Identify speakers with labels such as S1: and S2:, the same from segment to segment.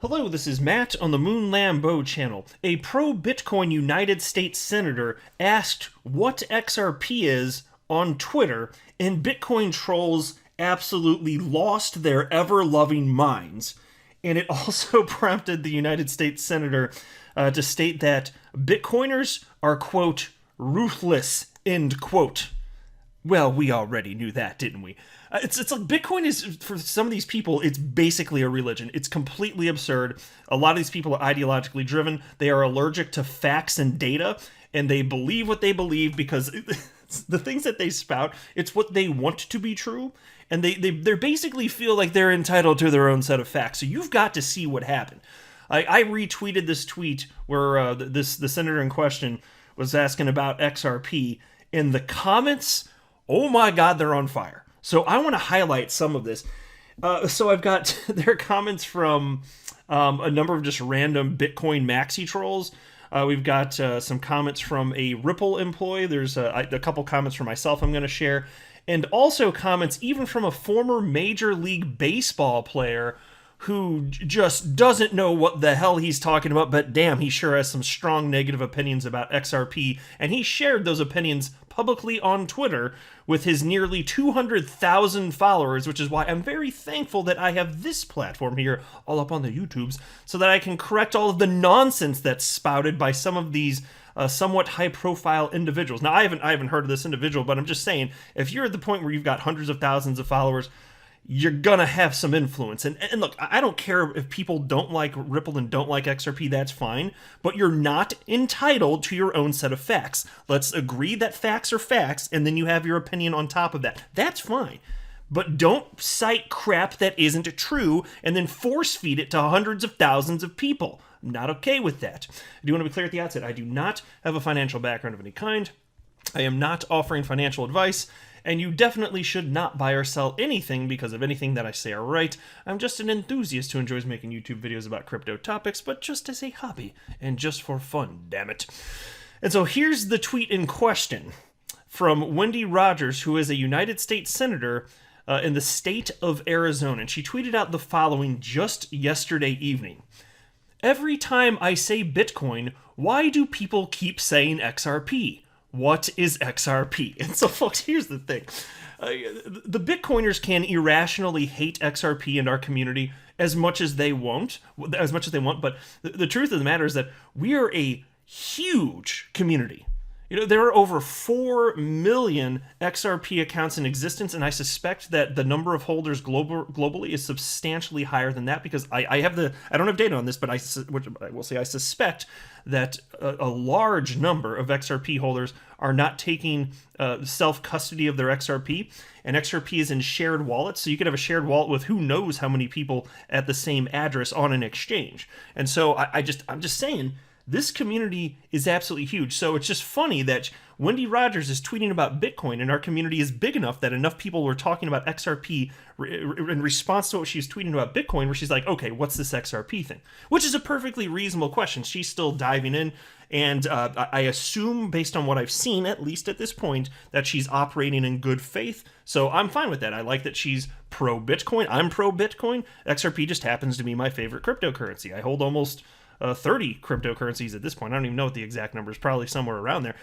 S1: Hello, this is Matt on the Moon Lambeau channel. A pro-Bitcoin United States senator asked what XRP is on Twitter, and Bitcoin trolls absolutely lost their ever-loving minds. And it also prompted the United States senator to state that Bitcoiners are, quote, ruthless, end quote. Well, we already knew that, didn't we? It's like Bitcoin is, for some of these people, it's basically a religion. It's completely absurd. A lot of these people are ideologically driven. They are allergic to facts and data, and they believe what they believe because the things that they spout, it's what they want to be true, and they basically feel like they're entitled to their own set of facts. So you've got to see what happened. I retweeted this tweet where the senator in question was asking about XRP, and the comments, oh my God, they're on fire. So I want to highlight some of this. So I've got their comments from a number of just random Bitcoin maxi trolls. We've got some comments from a Ripple employee. There's a couple comments from myself I'm going to share. And also comments even from a former Major League Baseball player who just doesn't know what the hell he's talking about, but damn, he sure has some strong negative opinions about XRP, and he shared those opinions publicly on Twitter with his nearly 200,000 followers, which is why I'm very thankful that I have this platform here, all up on the YouTubes, so that I can correct all of the nonsense that's spouted by some of these somewhat high-profile individuals. Now, I haven't heard of this individual, but I'm just saying, if you're at the point where you've got hundreds of thousands of followers, you're gonna have some influence. And look, I don't care if people don't like Ripple and don't like XRP, that's fine, but you're not entitled to your own set of facts. Let's agree that facts are facts, and then you have your opinion on top of that. That's fine. But don't cite crap that isn't true and then force feed it to hundreds of thousands of people. I'm not okay with that. I do want to be clear at the outset, I do not have a financial background of any kind. I am not offering financial advice, and you definitely should not buy or sell anything because of anything that I say or write. I'm just an enthusiast who enjoys making YouTube videos about crypto topics, but just as a hobby, and just for fun, damn it. And so here's the tweet in question from Wendy Rogers, who is a United States Senator in the state of Arizona. And she tweeted out the following just yesterday evening. Every time I say Bitcoin, why do people keep saying XRP? What is XRP? And so, folks, here's the thing. The Bitcoiners can irrationally hate XRP and our community as much as they want, but the truth of the matter is that we are a huge community. You know, there are over 4 million XRP accounts in existence, and I suspect that the number of holders globally is substantially higher than that because I don't have data on this, but I will say I suspect that a large number of XRP holders are not taking self-custody of their XRP, and XRP is in shared wallets, so you could have a shared wallet with who knows how many people at the same address on an exchange. And so I'm just saying, this community is absolutely huge. So it's just funny that Wendy Rogers is tweeting about Bitcoin, and our community is big enough that enough people were talking about XRP in response to what she's tweeting about Bitcoin, where she's like, okay, what's this XRP thing? Which is a perfectly reasonable question. She's still diving in, and I assume, based on what I've seen, at least at this point, that she's operating in good faith. So I'm fine with that. I like that she's pro-Bitcoin. I'm pro-Bitcoin. XRP just happens to be my favorite cryptocurrency. I hold almost 30 cryptocurrencies at this point. I don't even know what the exact number is, probably somewhere around there.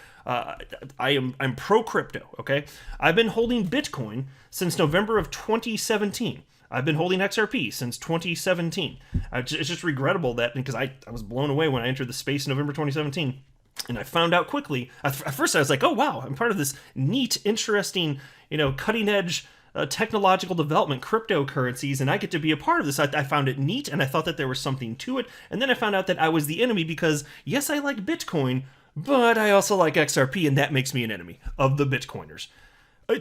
S1: I'm pro crypto, okay? I've been holding Bitcoin since November of 2017. I've been holding XRP since 2017. It's just regrettable that, because I was blown away when I entered the space in November 2017. And I found out quickly, at first I was like, oh wow, I'm part of this neat, interesting, cutting edge technological development, cryptocurrencies, and I get to be a part of this. I found it neat, and I thought that there was something to it, and then I found out that I was the enemy because, yes, I like Bitcoin, but I also like XRP, and that makes me an enemy of the Bitcoiners.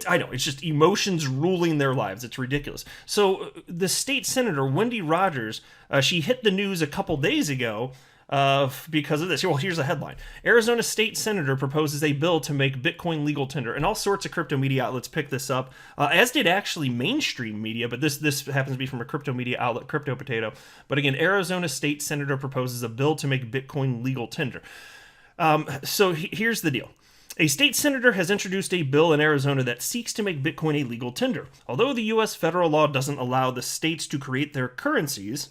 S1: I know, it's just emotions ruling their lives. It's ridiculous. So the state senator, Wendy Rogers, she hit the news a couple days ago because of this. Well, here's a headline. Arizona state senator proposes a bill to make Bitcoin legal tender. And all sorts of crypto media outlets picked this up, as did actually mainstream media, but this happens to be from a crypto media outlet, Crypto Potato. But again, Arizona state senator proposes a bill to make Bitcoin legal tender. So here's the deal. A state senator has introduced a bill in Arizona that seeks to make Bitcoin a legal tender. Although the U.S. federal law doesn't allow the states to create their currencies,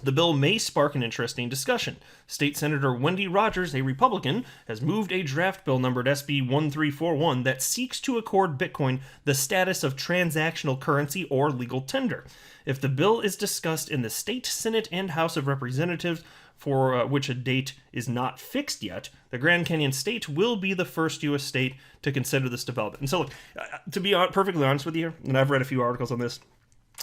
S1: The bill may spark an interesting discussion. State Senator Wendy Rogers, a Republican, has moved a draft bill numbered SB 1341 that seeks to accord Bitcoin the status of transactional currency or legal tender. If the bill is discussed in the state Senate and House of Representatives, for which a date is not fixed yet, the Grand Canyon state will be the first U.S. state to consider this development. And so, look, to be perfectly honest with you, and I've read a few articles on this,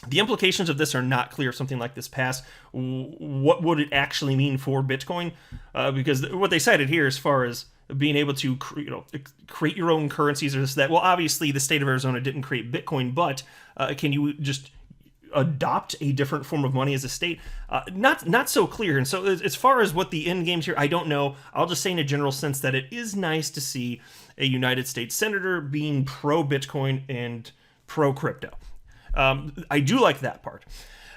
S1: the implications of this are not clear. If something like this passed, what would it actually mean for Bitcoin? Because what they cited here, as far as being able to create your own currencies or this, that, well, obviously the state of Arizona didn't create Bitcoin, but can you just adopt a different form of money as a state? Not so clear. And so as far as what the end game's here, I don't know. I'll just say in a general sense that it is nice to see a United States senator being pro-Bitcoin and pro-crypto. I do like that part.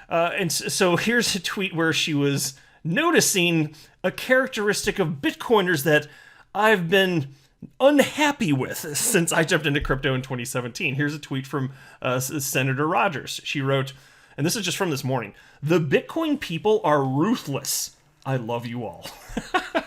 S1: And so here's a tweet where she was noticing a characteristic of Bitcoiners that I've been unhappy with since I jumped into crypto in 2017. Here's a tweet from Senator Rogers. She wrote, and this is just from this morning, "The Bitcoin people are ruthless. I love you all."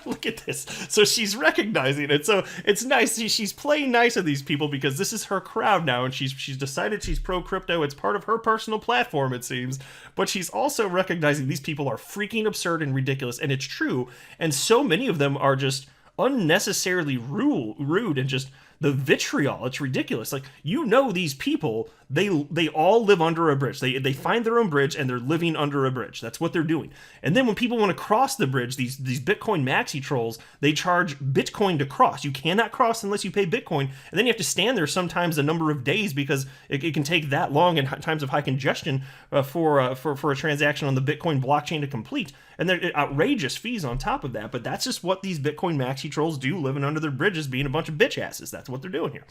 S1: Look at this. So she's recognizing it. So it's nice. She's playing nice with these people because this is her crowd now, and she's decided she's pro-crypto. It's part of her personal platform, it seems. But she's also recognizing these people are freaking absurd and ridiculous, and it's true. And so many of them are just unnecessarily rude and just the vitriol. It's ridiculous. Like, these people, they all live under a bridge. They find their own bridge and they're living under a bridge. That's what they're doing. And then when people want to cross the bridge, these Bitcoin maxi trolls, they charge Bitcoin to cross. You cannot cross unless you pay Bitcoin, and then you have to stand there sometimes a number of days because it can take that long in times of high congestion for a transaction on the Bitcoin blockchain to complete. And they're outrageous fees on top of that. But that's just what these Bitcoin maxi trolls do, living under their bridges, being a bunch of bitch asses. That's what they're doing here.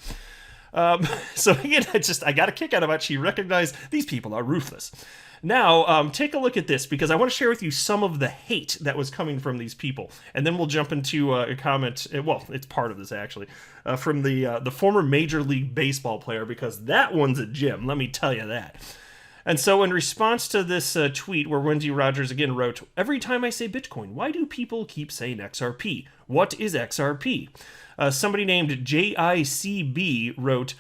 S1: So again, I got a kick out of it. She recognized these people are ruthless. Now, take a look at this, because I want to share with you some of the hate that was coming from these people. And then we'll jump into a comment, well, it's part of this actually, from the former Major League Baseball player, because that one's a gem, let me tell you that. And so in response to this tweet where Wendy Rogers again wrote, "Every time I say Bitcoin, why do people keep saying XRP? What is XRP?" Somebody named JICB wrote,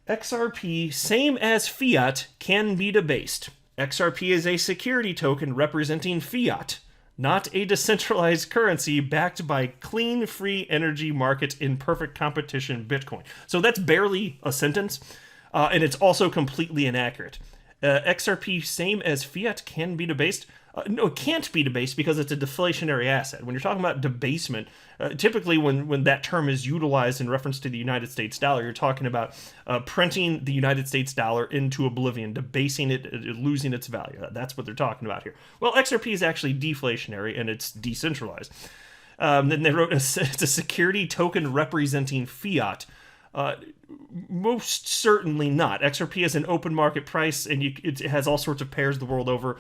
S1: "XRP, same as fiat, can be debased. XRP is a security token representing fiat, not a decentralized currency backed by clean, free energy market in perfect competition Bitcoin." So that's barely a sentence, and it's also completely inaccurate. XRP, same as fiat, can be debased. No, it can't be debased because it's a deflationary asset. When you're talking about debasement, typically when that term is utilized in reference to the United States dollar, you're talking about printing the United States dollar into oblivion, debasing it, losing its value. That's what they're talking about here. Well, XRP is actually deflationary and it's decentralized. Then they wrote, it's a security token representing fiat. Most certainly not. XRP is an open market price, and it has all sorts of pairs the world over,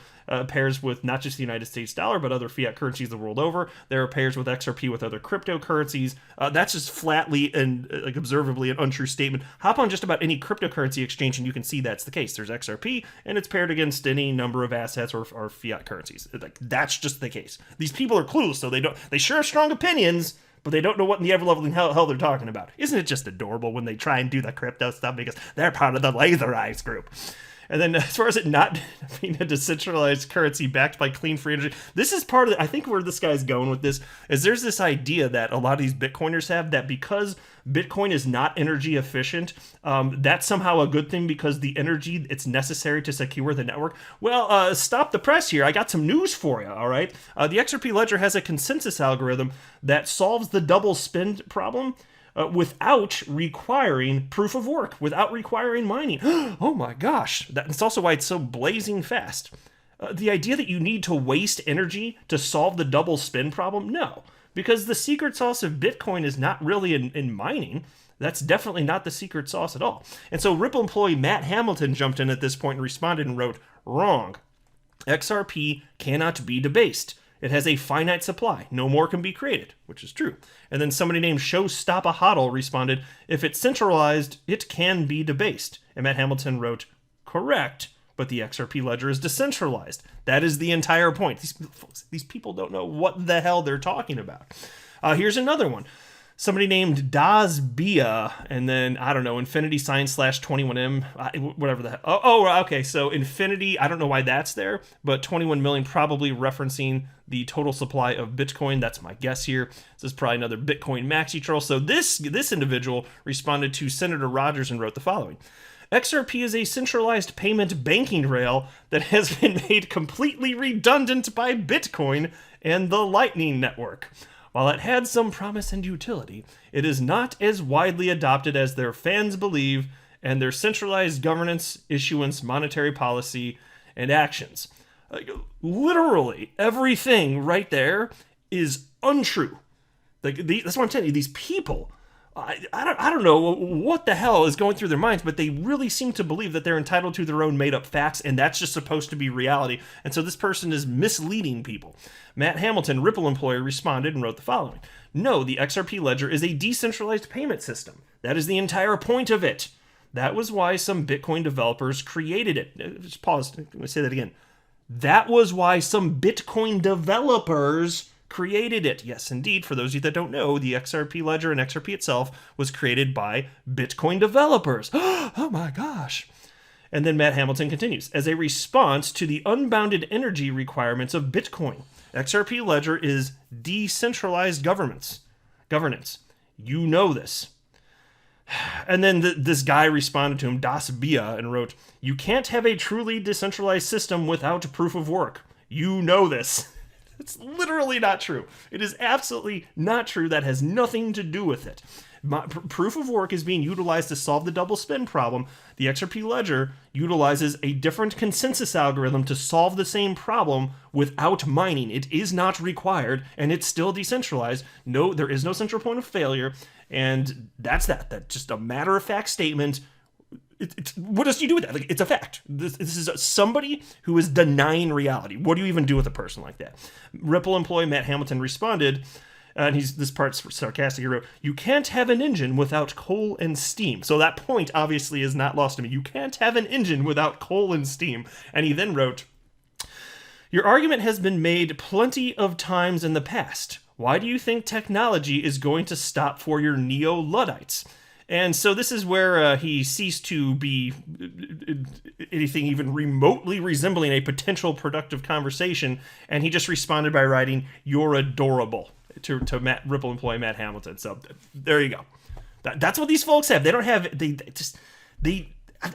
S1: pairs with not just the United States dollar, but other fiat currencies the world over. There are pairs with XRP with other cryptocurrencies. That's just flatly and observably an untrue statement. Hop on just about any cryptocurrency exchange, and you can see that's the case. There's XRP, and it's paired against any number of assets or fiat currencies. That's just the case. These people are clueless, so they sure have strong opinions, but they don't know what in the ever-loving hell they're talking about. Isn't it just adorable when they try and do the crypto stuff because they're part of the Laser Eyes group? And then as far as it not being a decentralized currency backed by clean free energy, this is part of I think where this guy's going with this is there's this idea that a lot of these Bitcoiners have that because Bitcoin is not energy efficient, that's somehow a good thing because the energy it's necessary to secure the network. Well, stop the press here. I got some news for you, all right? The XRP Ledger has a consensus algorithm that solves the double spend problem without requiring proof of work, without requiring mining. Oh my gosh. That's also why it's so blazing fast. The idea that you need to waste energy to solve the double spend problem? No. Because the secret sauce of Bitcoin is not really in mining. That's definitely not the secret sauce at all. And so Ripple employee Matt Hamilton jumped in at this point and responded and wrote, "Wrong. XRP cannot be debased. It has a finite supply. No more can be created," which is true. And then somebody named Showstoppahodl responded, "If it's centralized, it can be debased." And Matt Hamilton wrote, "Correct, but the XRP ledger is decentralized. That is the entire point. These people don't know what the hell they're talking about. Here's another one. Somebody named Daz Bia, and then, I don't know, Infinity Sign /21M, whatever the hell. Okay, so Infinity, I don't know why that's there, but 21 million probably referencing the total supply of Bitcoin. That's my guess here. This is probably another Bitcoin maxi troll. So this individual responded to Senator Rogers and wrote the following. XRP is a centralized payment banking rail that has been made completely redundant by Bitcoin and the Lightning Network. While it had some promise and utility, it is not as widely adopted as their fans believe, and their centralized governance, issuance, monetary policy, and actions. Literally, everything right there is untrue. That's what I'm telling you. These people, I don't know what the hell is going through their minds, but they really seem to believe that they're entitled to their own made-up facts, and that's just supposed to be reality. And so this person is misleading people. Matt Hamilton, Ripple employee, responded and wrote the following. No, the XRP ledger is a decentralized payment system. That is the entire point of it. That was why some Bitcoin developers created it. Just pause. Let me say that again. That was why some Bitcoin developers created it. Yes, indeed. For those of you that don't know, the XRP ledger and XRP itself was created by Bitcoin developers. Oh my gosh. And then Matt Hamilton continues. As a response to the unbounded energy requirements of Bitcoin, XRP ledger is decentralized governance. You know this. And then this guy responded to him, Das Bia, and wrote, you can't have a truly decentralized system without proof of work. You know this. It's literally not true. It is absolutely not true. That has nothing to do with it. Proof of work is being utilized to solve the double spend problem. The XRP ledger utilizes a different consensus algorithm to solve the same problem without mining. It is not required, and it's still decentralized. No, there is no central point of failure, and that's that. That's just a matter-of-fact statement. What else do you do with that? It's a fact. This is somebody who is denying reality. What do you even do with a person like that? Ripple employee Matt Hamilton responded, and this part's sarcastic. He wrote, you can't have an engine without coal and steam. So that point obviously is not lost to me. You can't have an engine without coal and steam. And he then wrote, your argument has been made plenty of times in the past. Why do you think technology is going to stop for your neo-Luddites? And so this is where he ceased to be anything even remotely resembling a potential productive conversation, and he just responded by writing, you're adorable, to Ripple employee Matt Hamilton. So there you go. That's what these folks have. They don't have,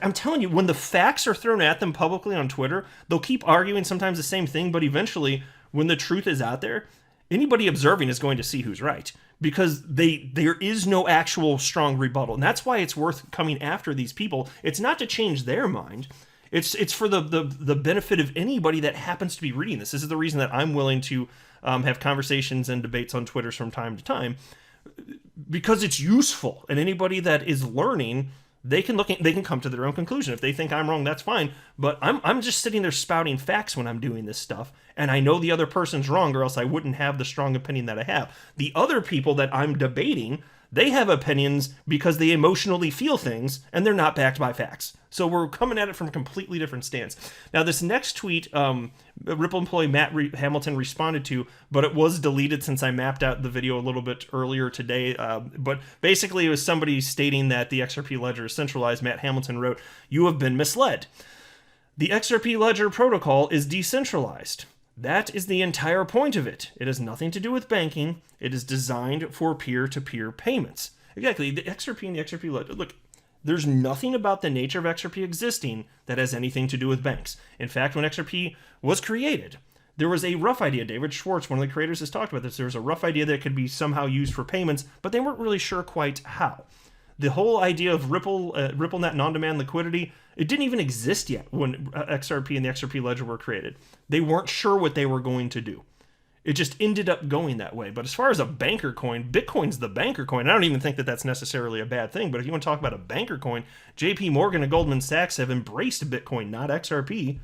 S1: I'm telling you, when the facts are thrown at them publicly on Twitter, they'll keep arguing sometimes the same thing, but eventually, when the truth is out there, anybody observing is going to see who's right. Because there is no actual strong rebuttal. And that's why it's worth coming after these people. It's not to change their mind. It's for the benefit of anybody that happens to be reading this. This is the reason that I'm willing to have conversations and debates on Twitter from time to time. Because it's useful. And anybody that is learning, they can come to their own conclusion. If they think I'm wrong, that's fine. But I'm just sitting there spouting facts when I'm doing this stuff. And I know the other person's wrong, or else I wouldn't have the strong opinion that I have. The other people that I'm debating, they have opinions because they emotionally feel things, and they're not backed by facts. So we're coming at it from a completely different stance. Now, this next tweet, Ripple employee Matt Hamilton responded to, but it was deleted since I mapped out the video a little bit earlier today. But basically, it was somebody stating that the XRP ledger is centralized. Matt Hamilton wrote, you have been misled. The XRP ledger protocol is decentralized. That is the entire point of it. It has nothing to do with banking. It is designed for peer-to-peer payments. Exactly. The XRP and the XRP ledger. Look, there's nothing about the nature of XRP existing that has anything to do with banks. In fact, when XRP was created, there was a rough idea. David Schwartz, one of the creators, has talked about this. There was a rough idea that it could be somehow used for payments, but they weren't really sure quite how. The whole idea of RippleNet and on-demand liquidity, it didn't even exist yet when XRP and the XRP ledger were created. They weren't sure what they were going to do. It just ended up going that way. But as far as a banker coin, Bitcoin's the banker coin. I don't even think that that's necessarily a bad thing. But if you want to talk about a banker coin, JP Morgan and Goldman Sachs have embraced Bitcoin, not XRP.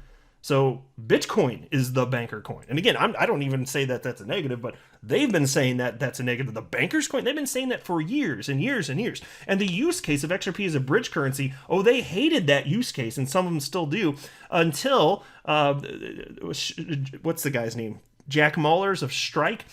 S1: So Bitcoin is the banker coin. And again, I don't even say that that's a negative, but they've been saying that that's a negative. The banker's coin, they've been saying that for years and years and years. And the use case of XRP as a bridge currency, they hated that use case, and some of them still do, until, what's the guy's name? Jack Mallers of Strike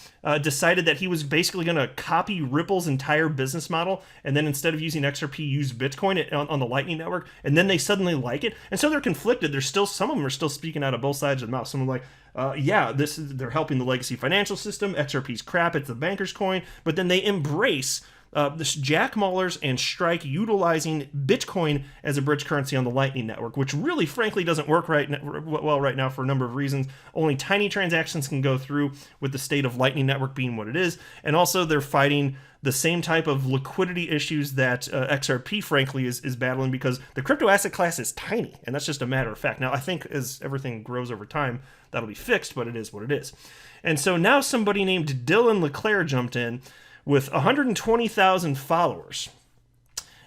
S1: decided that he was basically going to copy Ripple's entire business model, and then instead of using XRP, use Bitcoin on the Lightning Network, and then they suddenly like it, and so they're conflicted. There's still, some of them are still speaking out of both sides of the mouth. Some are like, they're helping the legacy financial system. XRP's crap. It's the banker's coin, but then they embrace this Jack Mallers and Strike utilizing Bitcoin as a bridge currency on the Lightning Network, which really, frankly, doesn't work well right now for a number of reasons. Only tiny transactions can go through, with the state of Lightning Network being what it is, and also they're fighting the same type of liquidity issues that XRP, frankly, is battling, because the crypto asset class is tiny, and that's just a matter of fact. Now, I think as everything grows over time, that'll be fixed, but it is what it is. And so now somebody named Dylan LeClaire jumped in with 120,000 followers.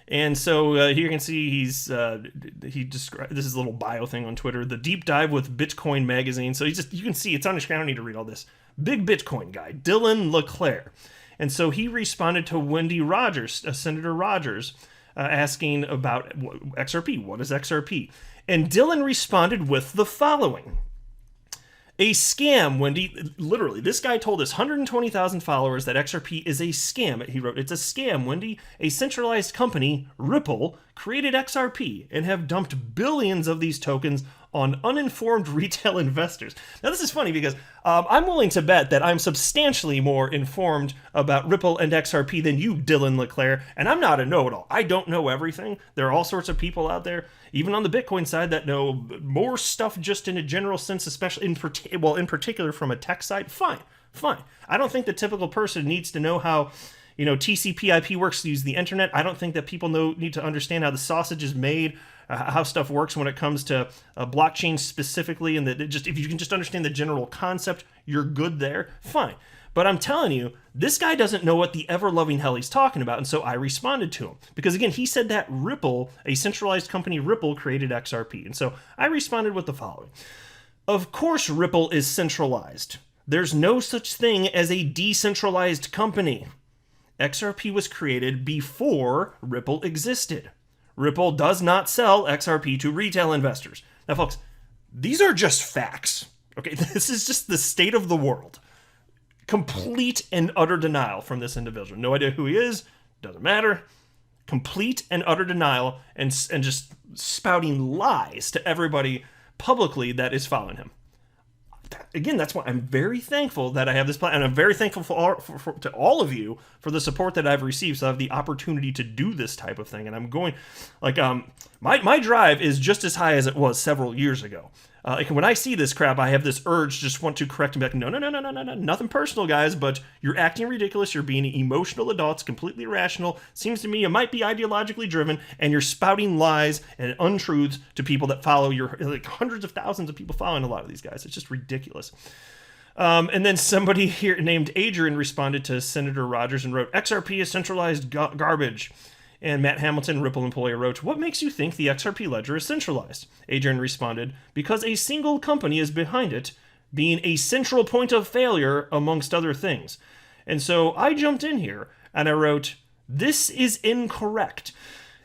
S1: And so here you can see he described, this is a little bio thing on Twitter, the deep dive with Bitcoin magazine. So you can see it's on the screen. I don't need to read all this. Big Bitcoin guy, Dylan LeClaire. And so he responded to Wendy Rogers, Senator Rogers, asking about XRP. What is XRP? And Dylan responded with the following. A scam, Wendy. Literally, this guy told his 120,000 followers that XRP is a scam. He wrote, "It's a scam, Wendy. A centralized company, Ripple, created XRP and have dumped billions of these tokens on uninformed retail investors." Now, this is funny because I'm willing to bet that I'm substantially more informed about Ripple and XRP than you, Dylan LeClaire, and I'm not a know-it-all. I don't know everything. There are all sorts of people out there, even on the Bitcoin side, that know more stuff just in a general sense, especially in particular from a tech side. Fine. I don't think the typical person needs to know how TCP/IP works to use the internet. I don't think that people need to understand how the sausage is made, how stuff works when it comes to blockchain specifically, and that if you can just understand the general concept, you're good there. Fine. But I'm telling you, this guy doesn't know what the ever-loving hell he's talking about, and so I responded to him. Because again, he said that Ripple, a centralized company, Ripple, created XRP. And so I responded with the following. Of course Ripple is centralized. There's no such thing as a decentralized company. XRP was created before Ripple existed. Ripple does not sell XRP to retail investors. Now, folks, these are just facts. Okay, this is just the state of the world. Complete and utter denial from this individual. No idea who he is, doesn't matter. Complete and utter denial, and just spouting lies to everybody publicly that is following him. Again, that's why I'm very thankful that I have this plan, and I'm very thankful to all of you for the support that I've received, so I have the opportunity to do this type of thing. And I'm going, my drive is just as high as it was several years ago. When I see this crap, I have this urge just want to correct him back. No, nothing personal, guys, but you're acting ridiculous. You're being emotional adults, completely irrational. Seems to me you might be ideologically driven, and you're spouting lies and untruths to people that follow your, hundreds of thousands of people following a lot of these guys. It's just ridiculous. And then somebody here named Adrian responded to Senator Rogers and wrote, XRP is centralized garbage. And Matt Hamilton, Ripple employee, wrote, what makes you think the XRP ledger is centralized? Adrian responded, because a single company is behind it, being a central point of failure, amongst other things. And so I jumped in here and I wrote, this is incorrect.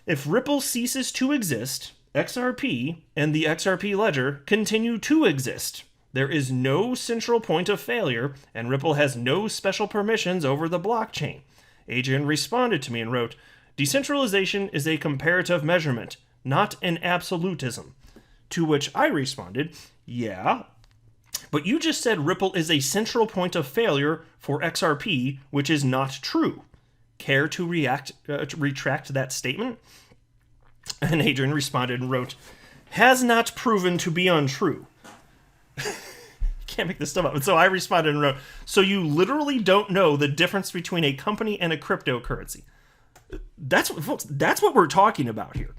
S1: If Ripple ceases to exist, XRP and the XRP ledger continue to exist. There is no central point of failure, and Ripple has no special permissions over the blockchain. Adrian responded to me and wrote, decentralization is a comparative measurement, not an absolutism. To which I responded, yeah, but you just said Ripple is a central point of failure for XRP, which is not true. Care to retract that statement? And Adrian responded and wrote, has not proven to be untrue. Can't make this stuff up. And so I responded and wrote, so you literally don't know the difference between a company and a cryptocurrency. That's what we're talking about here.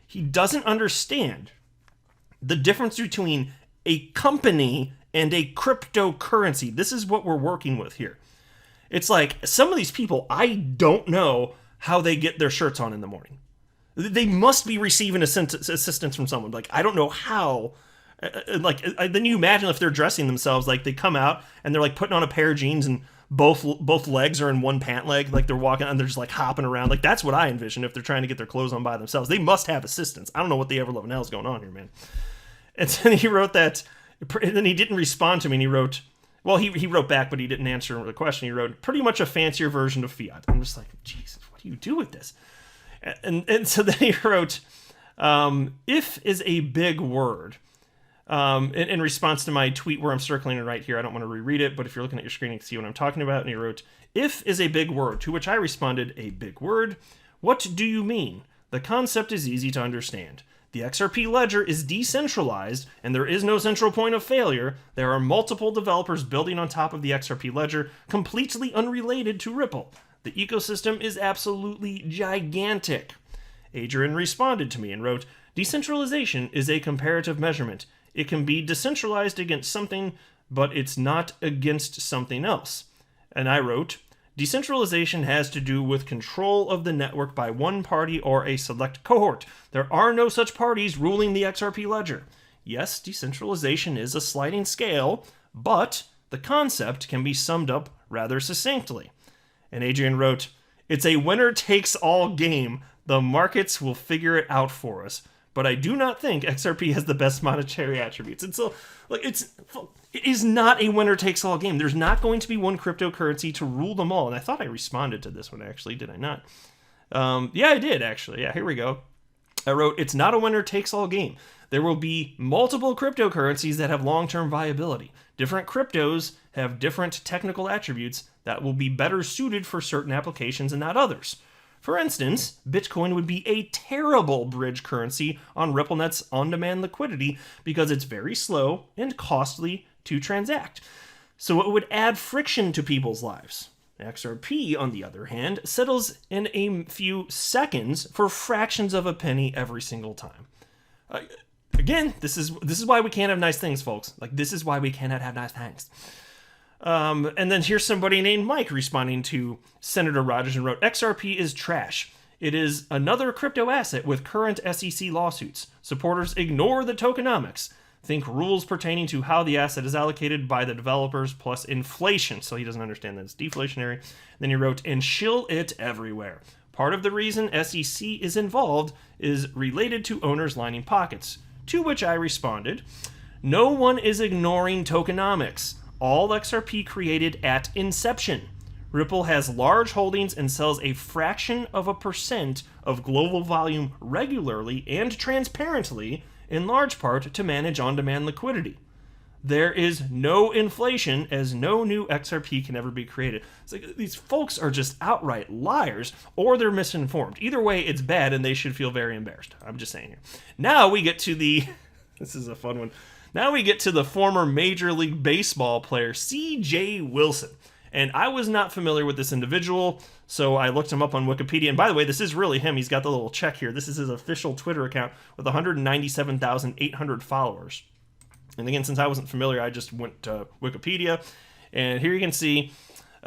S1: He doesn't understand the difference between a company and a cryptocurrency. This is what we're working with here. It's like some of these people, I don't know how they get their shirts on in the morning. They must be receiving assistance from someone. Like, I don't know how Then you imagine if they're dressing themselves, like they come out and they're like putting on a pair of jeans and both legs are in one pant leg, like they're walking and they're just like hopping around. Like that's what I envision if they're trying to get their clothes on by themselves. They must have assistants. I don't know what the ever loving hell is going on here, man. And then he wrote that, and then he didn't respond to me, and he wrote, well, he wrote back, but he didn't answer the question. He wrote, pretty much a fancier version of fiat. I'm just like, Jesus, what do you do with this? And so then he wrote, if is a big word. In response to my tweet where I'm circling it right here, I don't want to reread it, but if you're looking at your screen, you can see what I'm talking about. And he wrote, if is a big word, to which I responded, a big word? What do you mean? The concept is easy to understand. The XRP ledger is decentralized, and there is no central point of failure. There are multiple developers building on top of the XRP ledger, completely unrelated to Ripple. The ecosystem is absolutely gigantic. Adrian responded to me and wrote, decentralization is a comparative measurement. It can be decentralized against something, but it's not against something else. And I wrote, decentralization has to do with control of the network by one party or a select cohort. There are no such parties ruling the XRP ledger. Yes, decentralization is a sliding scale, but the concept can be summed up rather succinctly. And Adrian wrote, it's a winner-takes-all game. The markets will figure it out for us. But I do not think XRP has the best monetary attributes. And so, like, it is not a winner-takes-all game. There's not going to be one cryptocurrency to rule them all. And I thought I responded to this one, actually. Did I not? Yeah, I did, actually. Yeah, here we go. I wrote, it's not a winner-takes-all game. There will be multiple cryptocurrencies that have long-term viability. Different cryptos have different technical attributes that will be better suited for certain applications and not others. For instance, Bitcoin would be a terrible bridge currency on RippleNet's on-demand liquidity because it's very slow and costly to transact. So it would add friction to people's lives. XRP, on the other hand, settles in a few seconds for fractions of a penny every single time. Again, this is why we can't have nice things, folks. Like, this is why we cannot have nice things. And then here's somebody named Mike responding to Senator Rogers and wrote, XRP is trash. It is another crypto asset with current SEC lawsuits. Supporters ignore the tokenomics. Think rules pertaining to how the asset is allocated by the developers plus inflation. So he doesn't understand that it's deflationary. Then he wrote, and shill it everywhere. Part of the reason SEC is involved is related to owners lining pockets. To which I responded, no one is ignoring tokenomics. All XRP created at inception. Ripple has large holdings and sells a fraction of a percent of global volume regularly and transparently, in large part to manage on-demand liquidity. There is no inflation, as no new XRP can ever be created. It's like these folks are just outright liars, or they're misinformed. Either way, it's bad, and they should feel very embarrassed. I'm just saying here. Now we get to the... This is a fun one. Now we get to the former Major League Baseball player, C.J. Wilson. And I was not familiar with this individual, so I looked him up on Wikipedia. And by the way, this is really him. He's got the little check here. This is his official Twitter account with 197,800 followers. And again, since I wasn't familiar, I just went to Wikipedia. And here you can see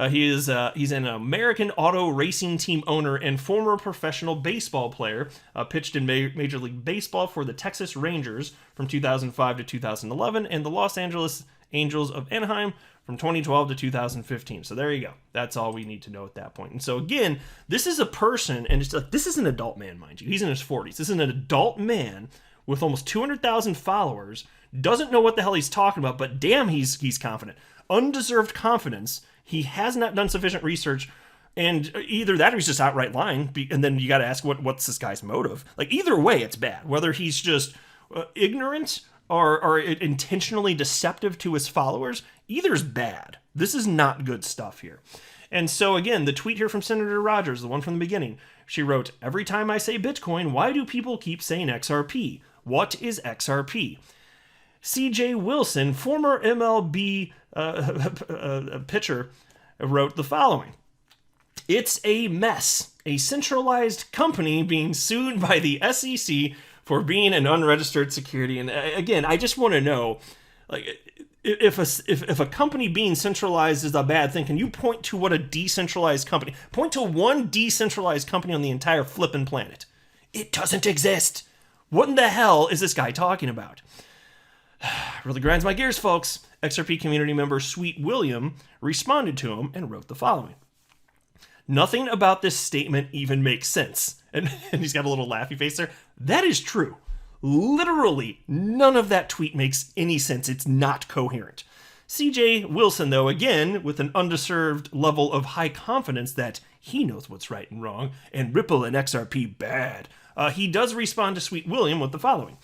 S1: he's an American auto racing team owner and former professional baseball player. Pitched in Major League Baseball for the Texas Rangers from 2005 to 2011 and the Los Angeles Angels of Anaheim from 2012 to 2015. So there you go. That's all we need to know at that point. And so again, this is a person, and it's like, this is an adult man, mind you. He's in his 40s. This is an adult man with almost 200,000 followers, doesn't know what the hell he's talking about, but damn, he's confident. Undeserved confidence. He has not done sufficient research, and either that or he's just outright lying, and then you got to ask what's this guy's motive. Like, either way, it's bad. Whether he's just ignorant or intentionally deceptive to his followers, either's bad. This is not good stuff here. And so again, the tweet here from Senator Rogers, the one from the beginning, she wrote, every time I say Bitcoin, why do people keep saying XRP? What is XRP? C.J. Wilson, former MLB pitcher, wrote the following. It's a mess. A centralized company being sued by the SEC for being an unregistered security. And again, I just want to know, like, if a company being centralized is a bad thing, can you point to what a decentralized company? Point to one decentralized company on the entire flippin' planet. It doesn't exist. What in the hell is this guy talking about? Really grinds my gears, folks. XRP community member Sweet William responded to him and wrote the following. Nothing about this statement even makes sense. And he's got a little laughy face there. That is true. Literally, none of that tweet makes any sense. It's not coherent. CJ Wilson, though, again, with an undeserved level of high confidence that he knows what's right and wrong, and Ripple and XRP bad, he does respond to Sweet William with the following.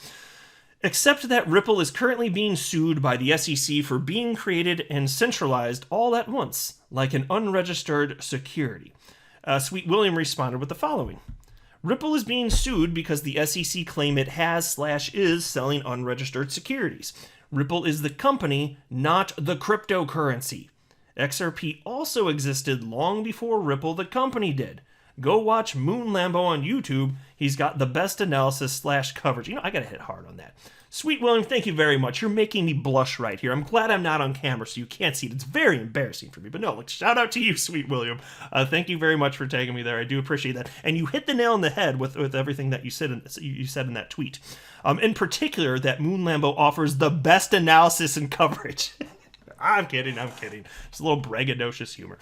S1: Except that Ripple is currently being sued by the SEC for being created and centralized all at once, like an unregistered security. Sweet William responded with the following. Ripple is being sued because the SEC claim it has/is selling unregistered securities. Ripple is the company, not the cryptocurrency. XRP also existed long before Ripple the company did. Go watch Moon Lambo on YouTube. He's got the best analysis/coverage. I gotta hit hard on that. Sweet William, thank you very much. You're making me blush right here. I'm glad I'm not on camera so you can't see it. It's very embarrassing for me. But no, shout out to you, Sweet William. Thank you very much for taking me there. I do appreciate that. And you hit the nail on the head with everything that you said in that tweet. In particular, that Moon Lambo offers the best analysis and coverage. I'm kidding. It's a little braggadocious humor.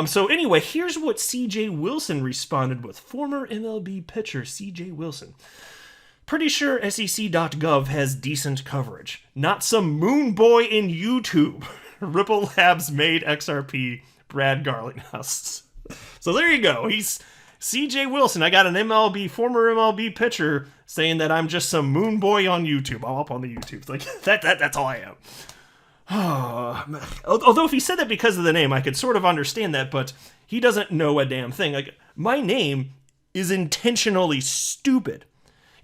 S1: So anyway, here's what CJ Wilson responded with. Former MLB pitcher CJ Wilson. Pretty sure SEC.gov has decent coverage. Not some moon boy in YouTube. Ripple Labs made XRP, Brad Garlinghouse. So there you go. He's CJ Wilson. I got an former MLB pitcher saying that I'm just some moon boy on YouTube. I'm up on the YouTube. Like that's all I am. Although if he said that because of the name, I could sort of understand that, but he doesn't know a damn thing. Like, my name is intentionally stupid.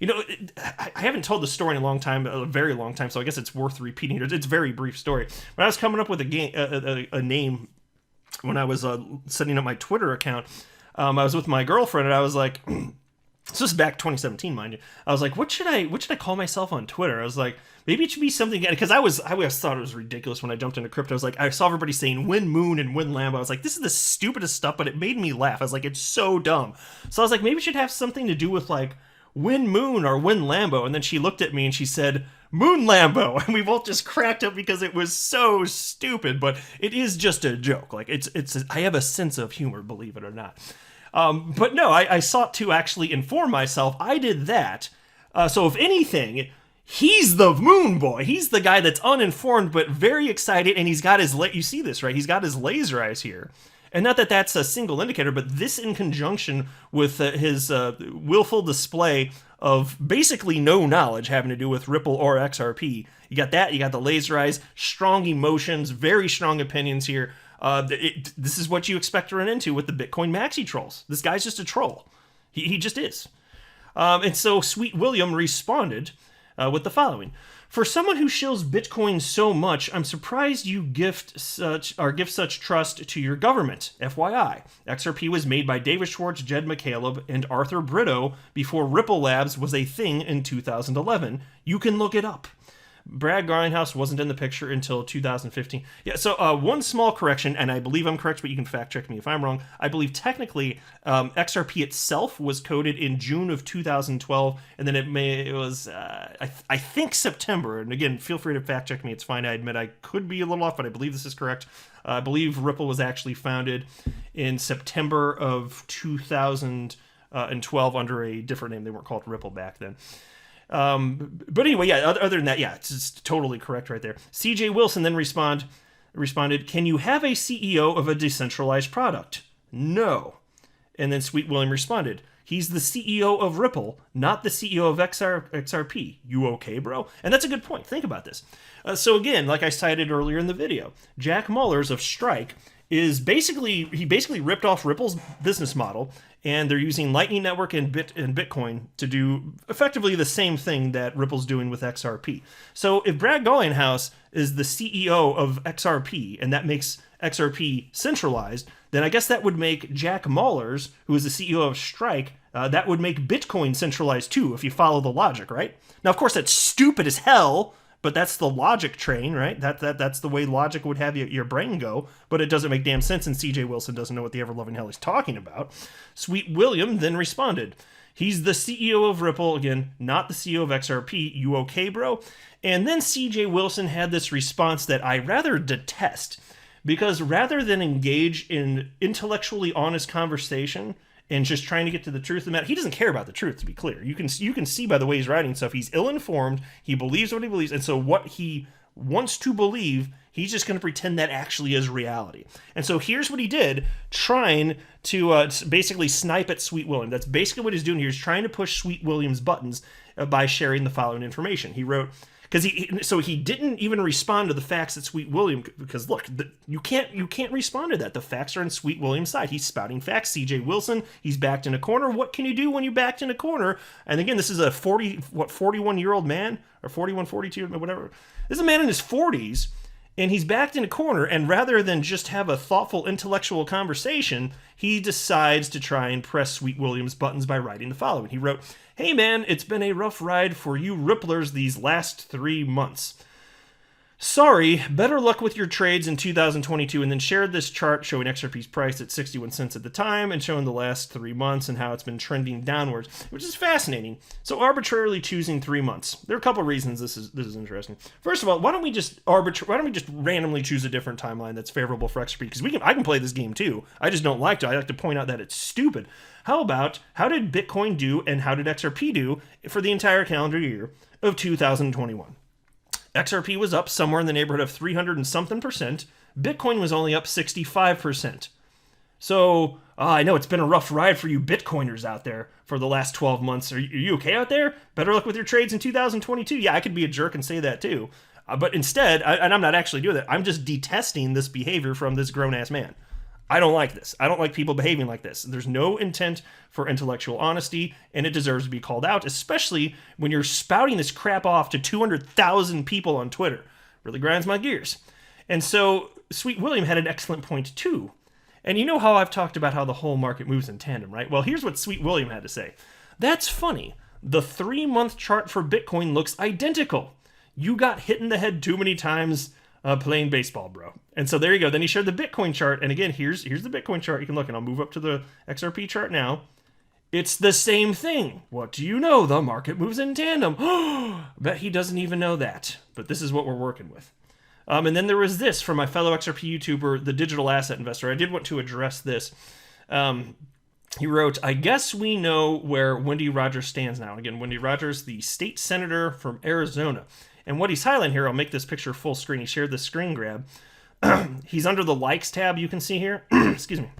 S1: I haven't told the story in a very long time, so I guess it's worth repeating here. It's a very brief story. When I was coming up with a name when I was setting up my Twitter account, I was with my girlfriend, and I was like, this was back 2017, mind you. I was like, what should I call myself on Twitter? I was like, maybe it should be something, because I always thought it was ridiculous when I jumped into crypto. I was like, I saw everybody saying Win Moon and Win Lambo. I was like, this is the stupidest stuff, but it made me laugh. I was like, it's so dumb. So I was like, maybe it should have something to do with like Win Moon or Win Lambo. And then she looked at me and she said, Moon Lambo. And we both just cracked up because it was so stupid, but it is just a joke. Like I have a sense of humor, believe it or not. But no, I sought to actually inform myself. I did that. So if anything, he's the moon boy. He's the guy that's uninformed but very excited, and he's got his you see this, right? He's got his laser eyes here. And not that that's a single indicator, but this in conjunction with his willful display of basically no knowledge having to do with Ripple or XRP. You got that, you got the laser eyes, strong emotions, very strong opinions here. This is what you expect to run into with the Bitcoin maxi trolls. This guy's just a troll. He just is. And so Sweet William responded with the following. For someone who shills Bitcoin so much, I'm surprised you give such trust to your government. FYI, XRP was made by David Schwartz, Jed McCaleb, and Arthur Brito before Ripple Labs was a thing in 2011. You can look it up. Brad Garlinghouse wasn't in the picture until 2015. Yeah, so one small correction, and I believe I'm correct, but you can fact check me if I'm wrong. I believe technically XRP itself was coded in June of 2012, and then it was I think September. And again, feel free to fact check me. It's fine. I admit I could be a little off, but I believe this is correct. I believe Ripple was actually founded in September of 2012 under a different name. They weren't called Ripple back then. But anyway, yeah, other than that, yeah, it's totally correct right there. CJ Wilson then responded, can you have a CEO of a decentralized product? No. And then Sweet William responded, he's the CEO of Ripple, not the CEO of XRP. You okay, bro? And that's a good point. Think about this. So again, like I cited earlier in the video, Jack Mullers of Strike he basically ripped off Ripple's business model, and they're using Lightning Network and Bitcoin to do effectively the same thing that Ripple's doing with XRP. So if Brad Garlinghouse is the CEO of XRP, and that makes XRP centralized, then I guess that would make Jack Mullers, who is the CEO of Strike, that would make Bitcoin centralized too, if you follow the logic, right? Now, of course, that's stupid as hell, but that's the logic train, right? That's the way logic would have your brain go, but it doesn't make damn sense, and CJ Wilson doesn't know what the ever-loving hell he's talking about. Sweet William then responded, He's the CEO of Ripple, again, not the CEO of XRP. You okay, bro? And then CJ Wilson had this response that I rather detest, because rather than engage in intellectually honest conversation and just trying to get to the truth of the matter, he doesn't care about the truth, to be clear. You can see by the way he's writing stuff, he's ill-informed, he believes what he believes, and so what he wants to believe, he's just going to pretend that actually is reality. And so here's what he did, trying to basically snipe at Sweet William. That's basically what he's doing here. He's trying to push Sweet William's buttons by sharing the following information. He wrote, because he didn't even respond to the facts that Sweet William, because look, you can't respond to that. The facts are on Sweet William's side. He's spouting facts. CJ Wilson, he's backed in a corner. What can you do when you backed in a corner? And again, this is a 41-year-old man, or 41, 42, whatever. This is a man in his 40s, and he's backed in a corner, and rather than just have a thoughtful intellectual conversation, he decides to try and press Sweet William's buttons by writing the following. He wrote, "Hey man, it's been a rough ride for you Ripplers these last 3 months. Sorry, better luck with your trades in 2022," and then shared this chart showing XRP's price at 61 cents at the time and showing the last 3 months and how it's been trending downwards, which is fascinating. So arbitrarily choosing 3 months. There are a couple reasons this is interesting. First of all, why don't we just randomly choose a different timeline that's favorable for XRP? Because I can play this game too. I just don't like to. I like to point out that it's stupid. How did Bitcoin do and how did XRP do for the entire calendar year of 2021? XRP was up somewhere in the neighborhood of 300 and something percent. Bitcoin was only up 65%. So, I know it's been a rough ride for you Bitcoiners out there for the last 12 months. Are you okay out there? Better luck with your trades in 2022. Yeah, I could be a jerk and say that too. But instead, and I'm not actually doing that, I'm just detesting this behavior from this grown-ass man. I don't like this. I don't like people behaving like this. There's no intent for intellectual honesty, and it deserves to be called out, especially when you're spouting this crap off to 200,000 people on Twitter. Really grinds my gears. And so Sweet William had an excellent point too. And you know how I've talked about how the whole market moves in tandem, right? Well, here's what Sweet William had to say. That's funny. The 3-month chart for Bitcoin looks identical. You got hit in the head too many times playing baseball, bro. And so there you go. Then he shared the Bitcoin chart. And again, here's the Bitcoin chart. You can look, and I'll move up to the XRP chart now. It's the same thing. What do you know? The market moves in tandem. Bet he doesn't even know that. But this is what we're working with. And then there was this from my fellow XRP YouTuber, the digital asset investor. I did want to address this. He wrote, "I guess we know where Wendy Rogers stands now." And again, Wendy Rogers, the state senator from Arizona. And what he's highlighting here, I'll make this picture full screen. He shared the screen grab. He's under the likes tab you can see here. Excuse me.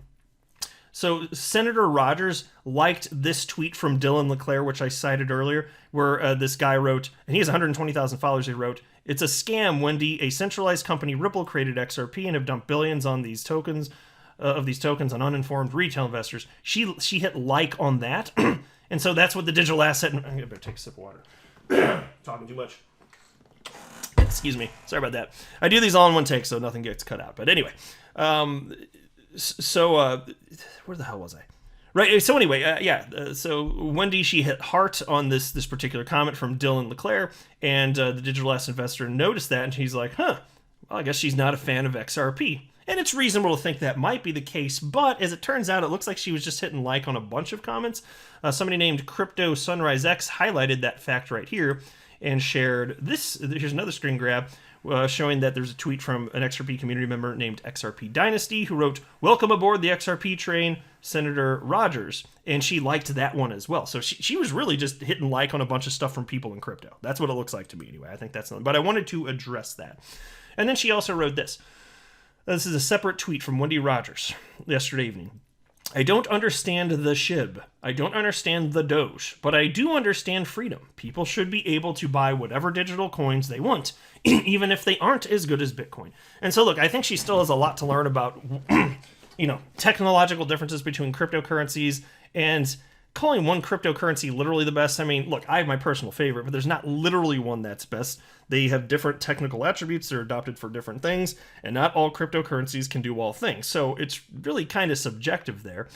S1: So Senator Rogers liked this tweet from Dylan LeClaire, which I cited earlier, where this guy wrote, and he has 120,000 followers, he wrote, "It's a scam, Wendy. A centralized company, Ripple, created XRP and have dumped billions on these tokens, on uninformed retail investors." She hit like on that. And so that's what the digital asset... I'm going to better take a sip of water. Talking too much. Excuse me. Sorry about that. I do these all in one take, so nothing gets cut out. But anyway, where the hell was I? Right. So anyway, so Wendy, she hit heart on this particular comment from Dylan LeClaire, and the digital asset investor noticed that, and he's like, well, I guess she's not a fan of XRP. And it's reasonable to think that might be the case, but as it turns out, it looks like she was just hitting like on a bunch of comments. Somebody named Crypto Sunrise X highlighted that fact right here and shared this. Here's another screen grab showing that there's a tweet from an XRP community member named XRP Dynasty who wrote, "Welcome aboard the XRP train, Senator Rogers." And she liked that one as well. So she was really just hitting like on a bunch of stuff from people in crypto. That's what it looks like to me anyway. I think that's something. But I wanted to address that. And then she also wrote this. This is a separate tweet from Wendy Rogers yesterday evening. "I don't understand the SHIB. I don't understand the Doge, but I do understand freedom. People should be able to buy whatever digital coins they want, even if they aren't as good as Bitcoin." And so look, I think she still has a lot to learn about, technological differences between cryptocurrencies and calling one cryptocurrency literally the best. I mean, look, I have my personal favorite, but there's not literally one that's best. They have different technical attributes. They're adopted for different things, and not all cryptocurrencies can do all things. So it's really kind of subjective there.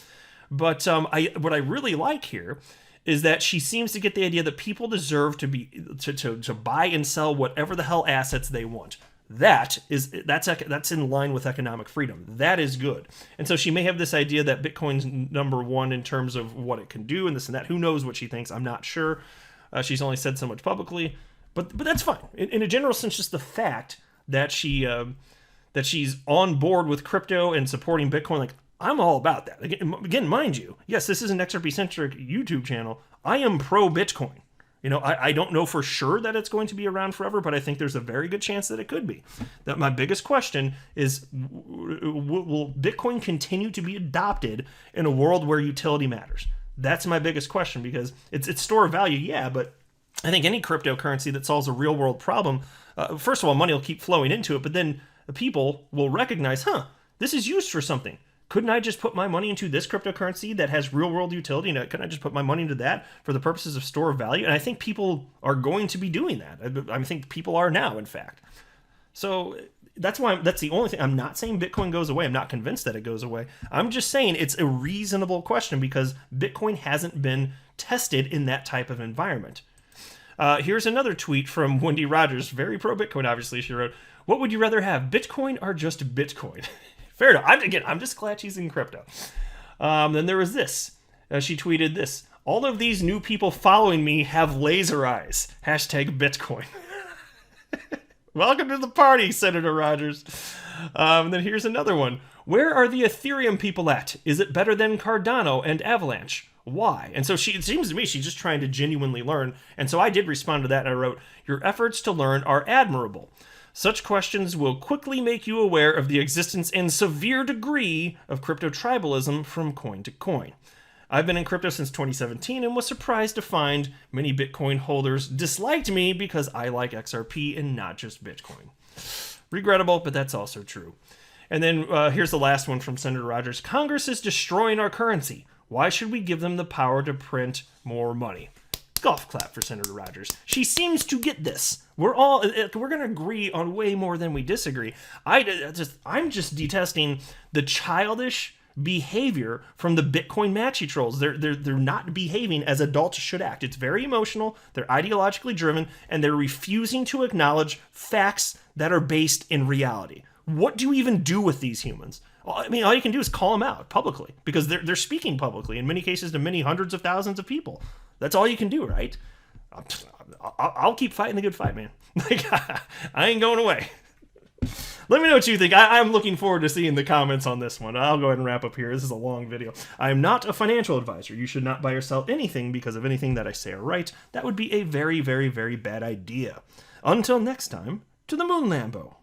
S1: But what I really like here is that she seems to get the idea that people deserve to buy and sell whatever the hell assets they want. that's in line with economic freedom. That is good. And so she may have this idea that Bitcoin's number one in terms of what it can do and this and that. Who knows what she thinks? I'm not sure. She's only said so much publicly, but that's fine. In a general sense, just the fact that she's on board with crypto and supporting Bitcoin, like, I'm all about that. Again, mind you, yes, this is an XRP-centric YouTube channel. I am pro-Bitcoin. I don't know for sure that it's going to be around forever, but I think there's a very good chance that it could be. That my biggest question is, will Bitcoin continue to be adopted in a world where utility matters? That's my biggest question, because it's store of value, yeah, but I think any cryptocurrency that solves a real-world problem, first of all, money will keep flowing into it, but then the people will recognize, this is used for something. Couldn't I just put my money into this cryptocurrency that has real-world utility? And couldn't I just put my money into that for the purposes of store of value? And I think people are going to be doing that. I think people are now, in fact. So that's the only thing. I'm not saying Bitcoin goes away. I'm not convinced that it goes away. I'm just saying it's a reasonable question because Bitcoin hasn't been tested in that type of environment. Here's another tweet from Wendy Rogers, very pro-Bitcoin, obviously. She wrote, "What would you rather have, Bitcoin or just Bitcoin?" Fair enough. I'm just glad she's in crypto. Then there was this. She tweeted this. "All of these new people following me have laser eyes. Hashtag Bitcoin." Welcome to the party, Senator Rogers. Then here's another one. "Where are the Ethereum people at? Is it better than Cardano and Avalanche? Why?" And so it seems to me she's just trying to genuinely learn. And so I did respond to that, and I wrote, "Your efforts to learn are admirable. Such questions will quickly make you aware of the existence and severe degree of crypto tribalism from coin to coin. I've been in crypto since 2017 and was surprised to find many Bitcoin holders disliked me because I like XRP and not just Bitcoin. Regrettable, but that's also true." And then here's the last one from Senator Rogers. "Congress is destroying our currency. Why should we give them the power to print more money?" Golf clap for Senator Rogers. She seems to get this. We're going to agree on way more than we disagree. I'm just detesting the childish behavior from the Bitcoin matchy trolls. They're not behaving as adults should act. It's very emotional. They're ideologically driven, and they're refusing to acknowledge facts that are based in reality. What do you even do with these humans? I mean, all you can do is call them out publicly because they're speaking publicly, in many cases to many hundreds of thousands of people. That's all you can do, right? I'll keep fighting the good fight, man. Like, I ain't going away. Let me know what you think. I'm looking forward to seeing the comments on this one. I'll go ahead and wrap up here. This is a long video. I am not a financial advisor. You should not buy or sell anything because of anything that I say or write. That would be a very, very, very bad idea. Until next time, to the moon, Lambo.